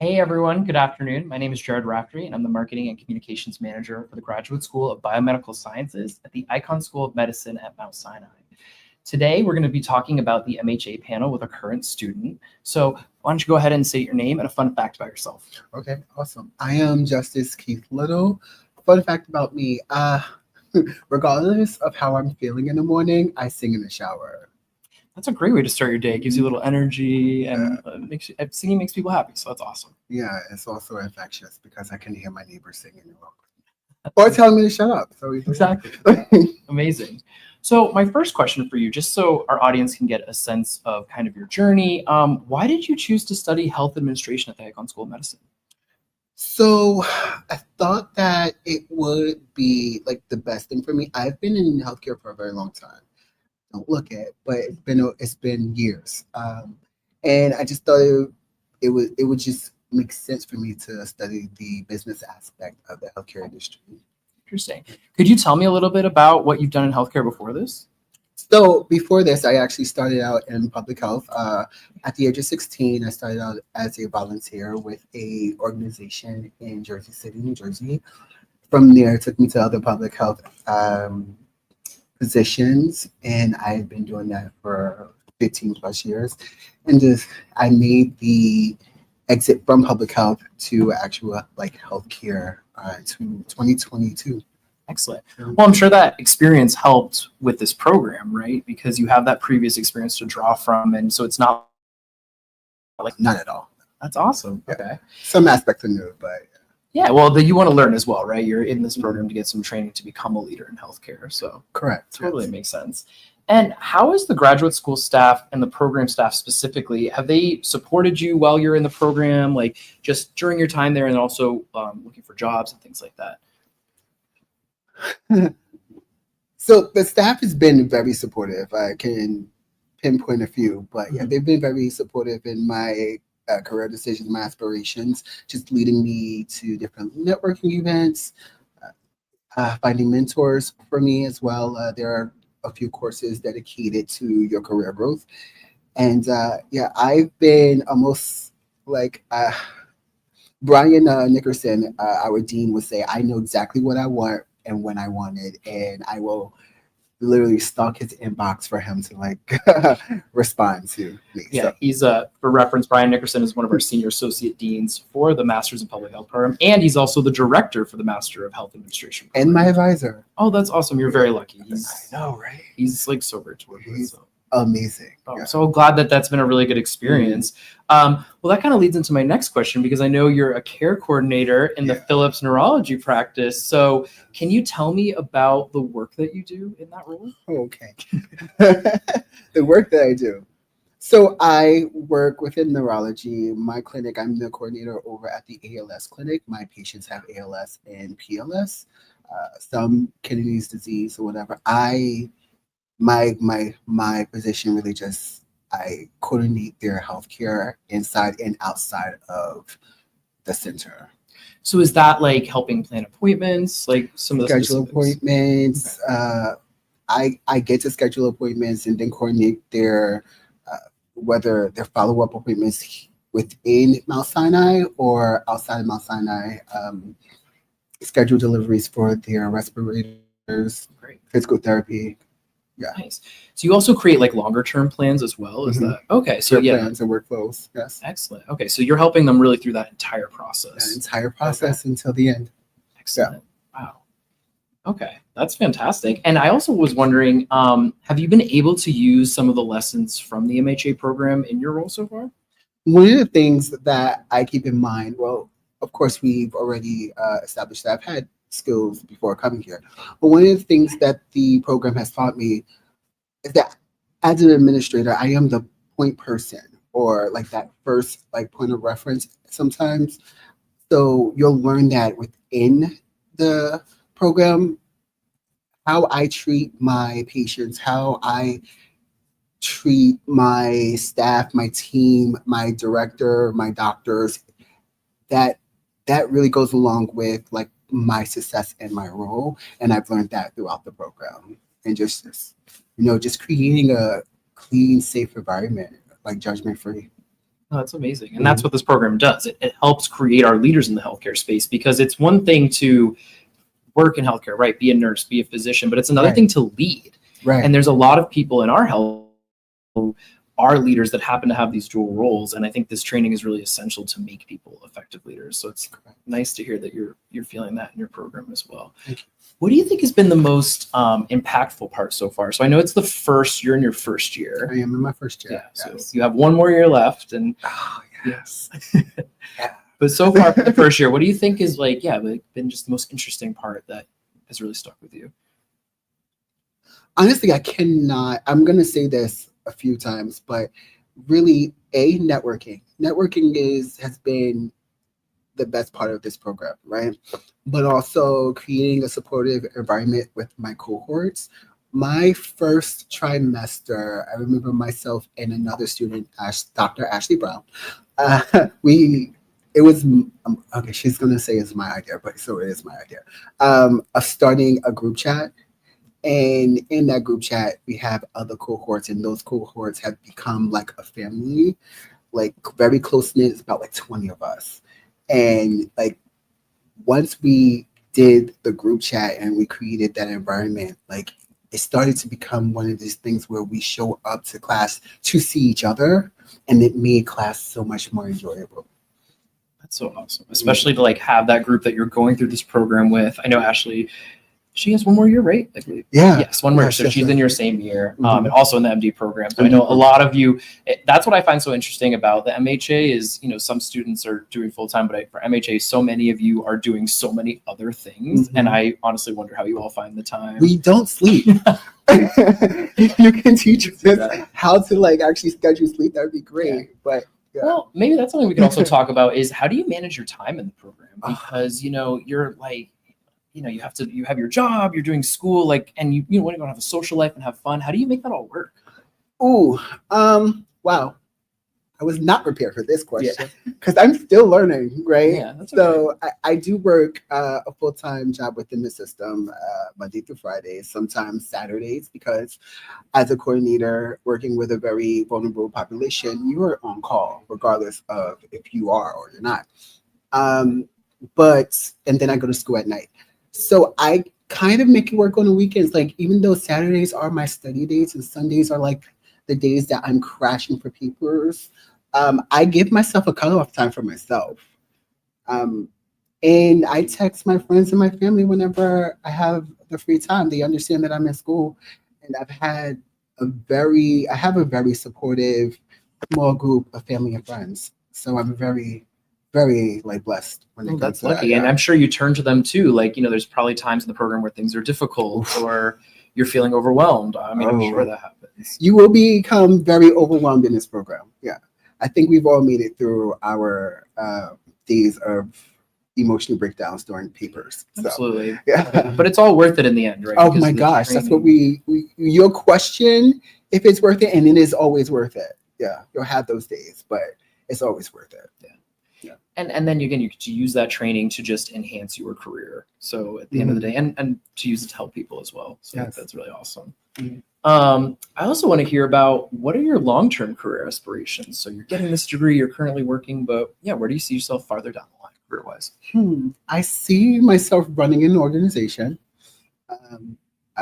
Hey everyone, good afternoon. My name is Jared Raftery, and I'm the Marketing and Communications Manager for the Graduate School of Biomedical Sciences at the Icahn School of Medicine at Mount Sinai. Today, we're going to be talking about the MHA panel with a current student. So why don't you go ahead and say your name and a fun fact about yourself. Okay, awesome. I am Justice Keith Little. Fun fact about me, regardless of how I'm feeling in the morning, I sing in the shower. That's a great way to start your day. It gives you a little energy and singing makes people happy. So that's awesome. Yeah, it's also infectious because I can hear my neighbors singing or telling me to shut up. So exactly. Amazing. So my first question for you, just so our audience can get a sense of kind of your journey, why did you choose to study health administration at the Icahn School of Medicine? So I thought that it would be like the best thing for me. I've been in healthcare for a very long time. Don't look at, but it's been years, and I just thought it would just make sense for me to study the business aspect of the healthcare industry. Interesting. Could you tell me a little bit about what you've done in healthcare before this? So before this, I actually started out in public health. At the age of 16, I started out as a volunteer with a organization in Jersey City, New Jersey. From there, it took me to other public health positions, and I've been doing that for 15 plus years. And just I made the exit from public health to actual like healthcare to 2022. Excellent. Well, I'm sure that experience helped with this program, right? Because you have that previous experience to draw from, and so it's not like Not at all. That's awesome. Yeah. Okay. Some aspects are new, but yeah, well, you want to learn as well, right? You're in this program to get some training to become a leader in healthcare. So correct. Totally makes sense. And how is the graduate school staff and the program staff specifically, have they supported you while you're in the program, like just during your time there and also looking for jobs and things like that? So the staff has been very supportive. I can pinpoint a few, but yeah, they've been very supportive in my career decisions, my aspirations, just leading me to different networking events, finding mentors for me as well. There are a few courses dedicated to your career growth. And yeah, I've been almost like Brian Nickerson, our dean, would say, I know exactly what I want and when I want it, and I will literally stalk his inbox for him to like respond to me. Yeah, so. He's for reference, Brian Nickerson is one of our senior associate deans for the Masters in Public Health program, and he's also the director for the Master of Health Administration program. And my advisor. Oh, I awesome. You're very lucky. I know, right? He's like so great to work with. So. Amazing. Oh, yeah. So glad that that's been a really good experience. Well, that kind of leads into my next question, because I know you're a care coordinator in the Phillips neurology practice. So can you tell me about the work that you do in that role? Okay. The work that I do. So I work within neurology. My clinic, I'm the coordinator over at the ALS clinic. My patients have ALS and PLS, some kidney disease or whatever. My position really just I coordinate their healthcare inside and outside of the center. So is that like helping plan appointments, like some of the schedule appointments? Okay. I get to schedule appointments and then coordinate their whether their follow-up appointments within Mount Sinai or outside of Mount Sinai. Schedule deliveries for their respirators, physical therapy. Yeah. Nice. So you also create like longer term plans as well? Is that okay? So plans and workflows. Yes. Excellent. Okay. So you're helping them really through that entire process. That entire process until the end. Excellent. Yeah. Wow. Okay. That's fantastic. And I also was wondering, have you been able to use some of the lessons from the MHA program in your role so far? One of the things that I keep in mind, well, of course, we've already established that I've had skills before coming here. But one of the things that the program has taught me is that as an administrator, I am the point person or like that first like point of reference sometimes. So you'll learn that within the program, how I treat my patients, how I treat my staff, my team, my director, my doctors, that really goes along with like my success in my role. And I've learned that throughout the program. And just creating a clean, safe environment, like judgment free. Oh, that's amazing. And that's what this program does. It helps create our leaders in the healthcare space, because it's one thing to work in healthcare, right? Be a nurse, be a physician, but it's another Right. thing to lead. Right. And there's a lot of people in our health who are leaders that happen to have these dual roles. And I think this training is really essential to make people effective leaders. So it's nice to hear that you're feeling that in your program as well. Thank you. What do you think has been the most impactful part so far? So I know it's you're in your first year. I am in my first year. Yeah. So you have one more year left, and yes. Yeah. But so far for the first year, what do you think is been just the most interesting part that has really stuck with you? Honestly, I'm going to say this a few times, but really, networking. Networking has been the best part of this program, right? But also creating a supportive environment with my cohorts. My first trimester, I remember myself and another student, Dr. Ashley Brown. It was okay. She's gonna say it's my idea, but so it is my idea. Of starting a group chat, and in that group chat we have other cohorts, and those cohorts have become like a family, like very close knit. It's about like 20 of us. And like once we did the group chat and we created that environment, like it started to become one of these things where we show up to class to see each other, and it made class so much more enjoyable. That's so awesome, especially to like have that group that you're going through this program with. I know Ashley, she has one more year, right? Like, yeah. Yes, one more. Yes, so yes, she's yes. in your same year, Mhm. and also in the MD program. So I know a lot of you. That's what I find so interesting about the MHA is, some students are doing full time, but for MHA, so many of you are doing so many other things, and I honestly wonder how you all find the time. We don't sleep. You can teach us how to like actually schedule sleep. That'd be great. Yeah. But yeah. Well, maybe that's something we could also talk about is how do you manage your time in the program? Because you're like, you have your job, you're doing school, like, and you want to go have a social life and have fun. How do you make that all work? Ooh, wow. I was not prepared for this question because I'm still learning, right? Yeah, that's so I do work a full-time job within the system, Monday through Friday, sometimes Saturdays, because as a coordinator working with a very vulnerable population, you are on call regardless of if you are or you're not. And then I go to school at night. So I kind of make it work on the weekends. Like, even though Saturdays are my study days and Sundays are like the days that I'm crashing for papers, I give myself a cutoff time for myself. And I text my friends and my family whenever I have the free time. They understand that I'm in school, and I have a very supportive small group of family and friends. So I'm very, very like blessed when it comes that's to lucky. that. And I'm sure you turn to them too. Like, there's probably times in the program where things are difficult or you're feeling overwhelmed. I mean, I'm sure that happens. You will become very overwhelmed in this program. Yeah. I think we've all made it through our days of emotional breakdowns during papers. So, Absolutely. yeah. But it's all worth it in the end, right? Oh my gosh. That's what your question, if it's worth it, and it is always worth it. Yeah. You'll have those days, but it's always worth it. Yeah. And then again, you get to use that training to just enhance your career. So at the end of the day, and to use it to help people as well. So that's really awesome. I also want to hear about what are your long-term career aspirations? So you're getting this degree, you're currently working, but where do you see yourself farther down the line career-wise? I see myself running an organization. I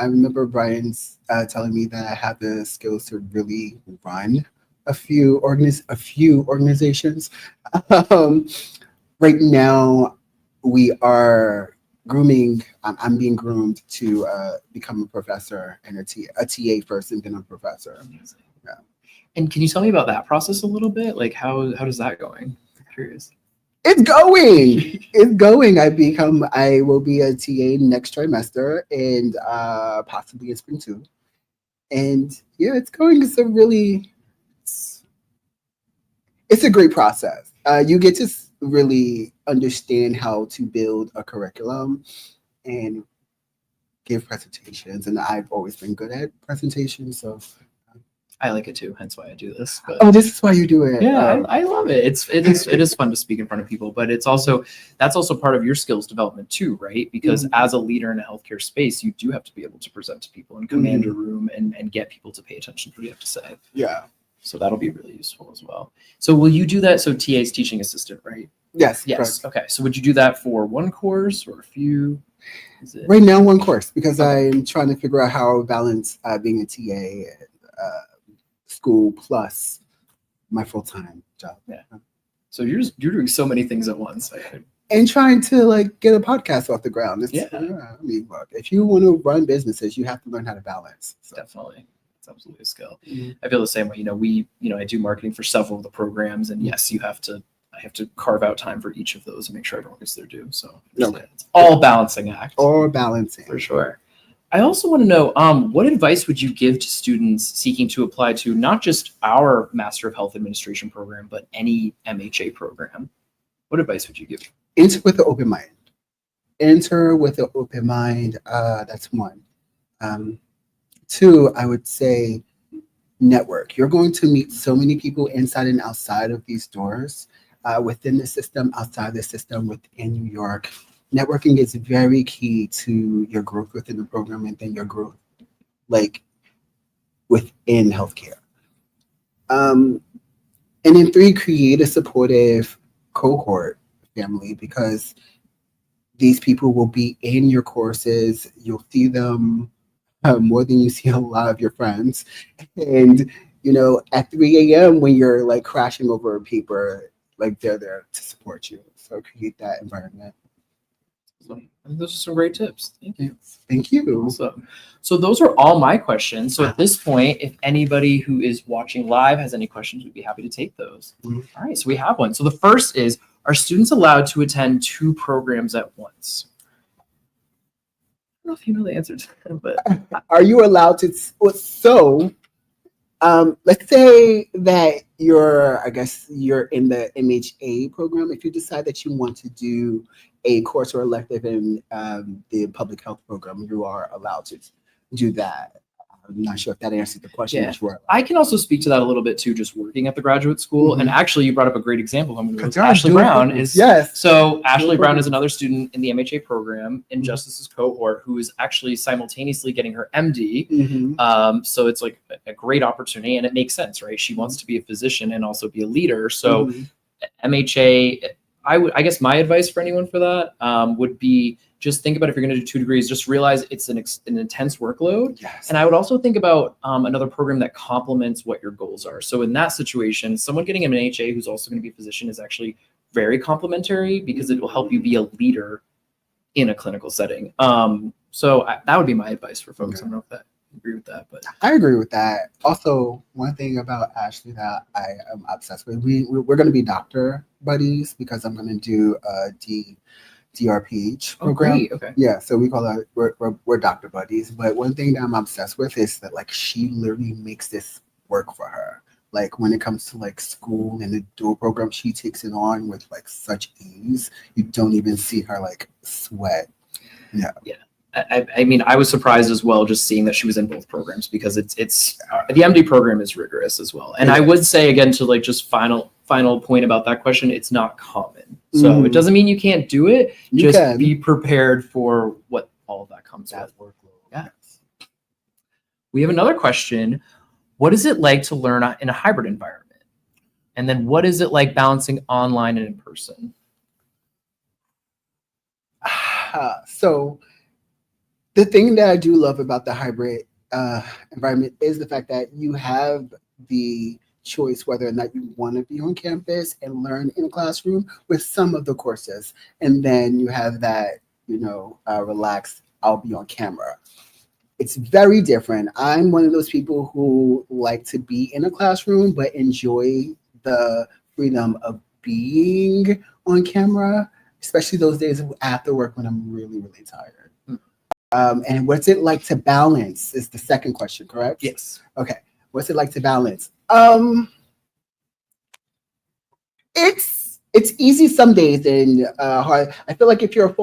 remember Brian's telling me that I have the skills to really run a few organizations. Right now, we are grooming. I'm being groomed to become a professor and a TA first, and then a professor. Amazing. Yeah. And can you tell me about that process a little bit? Like how does that going? I'm curious. It's going. It's going. I will be a TA next trimester and possibly in spring too. And yeah, it's going. It's a great process. You get to really understand how to build a curriculum and give presentations. And I've always been good at presentations, so I like it too. Hence why I do this. But this is why you do it. Yeah, I love it. It is fun to speak in front of people, but that's also part of your skills development too, right? Because as a leader in a healthcare space, you do have to be able to present to people and command a room and get people to pay attention to what you have to say. Yeah. So that'll be really useful as well. So will you do that? So TA is teaching assistant, right? Yes. Yes. Correct. Okay. So would you do that for one course or a few? Is it? Right now, one course, because Okay. I'm trying to figure out how to balance being a TA and school plus my full-time job. Yeah. So you're doing so many things at once. And trying to like get a podcast off the ground. It's, Yeah. I mean, look, if you want to run businesses, you have to learn how to balance. So. Definitely. It's absolutely a skill. Mhm. I feel the same way. I do marketing for several of the programs, and yes, I have to carve out time for each of those and make sure everyone gets their due. So Okay. it's all balancing act. Or balancing. For sure. I also want to know, what advice would you give to students seeking to apply to not just our Master of Health Administration program, but any MHA program? What advice would you give? Enter with an open mind. Enter with an open mind. That's one. Two, I would say network. You're going to meet so many people inside and outside of these doors, within the system, outside the system, within New York. Networking is very key to your growth within the program and then your growth like within healthcare. And then three, create a supportive cohort family, because these people will be in your courses. You'll see them more than you see a lot of your friends. And, at 3 a.m. when you're like crashing over a paper, like they're there to support you. So create that environment. Those are some great tips. Thank you. Thank you. Awesome. So those are all my questions. So at this point, if anybody who is watching live has any questions, we'd be happy to take those. Mhm. All right, so we have one. So the first is, are students allowed to attend 2 programs at once? I don't know if you know the answer to that, but Are you allowed to? So, let's say that you're in the MHA program. If you decide that you want to do a course or elective in the public health program, you are allowed to do that. I'm not sure if that answers the question. Yeah. I can also speak to that a little bit too, just working at the graduate school. And actually, you brought up a great example. Ashley Brown is So Ashley Brown is another student in the MHA program in Justice's cohort who is actually simultaneously getting her MD. So it's like a great opportunity, and it makes sense, right? She wants to be a physician and also be a leader. So MHA, I guess my advice for anyone for that would be, just think about, if you're going to do 2 degrees, just realize it's an intense workload. Yes. And I would also think about another program that complements what your goals are. So in that situation, someone getting an MHA who's also going to be a physician is actually very complementary, because it will help you be a leader in a clinical setting. So that would be my advice for folks. I don't know if that you agree with that, but I agree with that. Also, one thing about Ashley that I am obsessed with, we're going to be doctor buddies, because I'm going to do a DRPH program. Great. Okay. Yeah, so we call that we're doctor buddies. But one thing that I'm obsessed with is that like she literally makes this work for her. Like when it comes to like school and the dual program, she takes it on with like such ease. You don't even see her like sweat. Yeah. Yeah. I mean, I was surprised as well, just seeing that she was in both programs, because it's the MD program is rigorous as well. And I would say, again, to like just final point about that question, it's not common. So it doesn't mean you can't do it. Just be prepared for what all of that comes with. Workload. Yeah. We have another question. What is it like to learn in a hybrid environment? And then what is it like balancing online and in person? So the thing that I do love about the hybrid environment is the fact that you have the choice whether or not you want to be on campus and learn in a classroom with some of the courses. And then you have that, relaxed, I'll be on camera. It's very different. I'm one of those people who like to be in a classroom, but enjoy the freedom of being on camera, especially those days after work when I'm really, really tired. And what's it like to balance is the second question, correct? Yes. Okay. What's it like to balance? It's easy some days and hard. I feel like if you work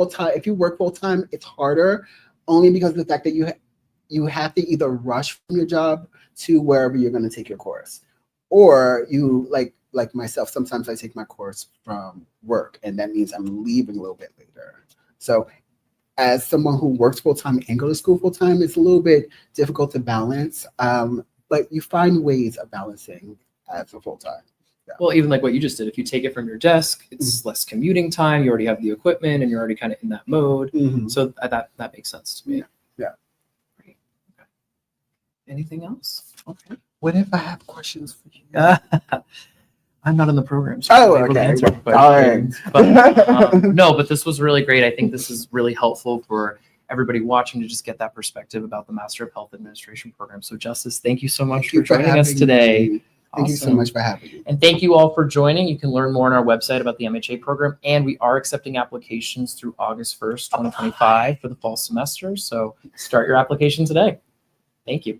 full time, it's harder, only because of the fact that you have to either rush from your job to wherever you're going to take your course, or you like myself. Sometimes I take my course from work, and that means I'm leaving a little bit later. So, as someone who works full time and go to school full time, it's a little bit difficult to balance. But you find ways of balancing as a full-time. Well, even like what you just did, if you take it from your desk, it's less commuting time. You already have the equipment and you're already kind of in that mode. Mhm. So that makes sense to me. Yeah. Great. Okay. Anything else? Okay. What if I have questions for you? I'm not in the program, so Oh, I'm able to okay. answer Darn. questions. But, no, but this was really great. I think this is really helpful for everybody watching to just get that perspective about the Master of Health Administration program. So, Justice, thank you so much Thank you for joining us having today. me. Thank you so Awesome. much for having me. And thank you all for joining. You can learn more on our website about the MHA program, and we are accepting applications through August 1st, 2025 for the fall semester. So start your application today. Thank you.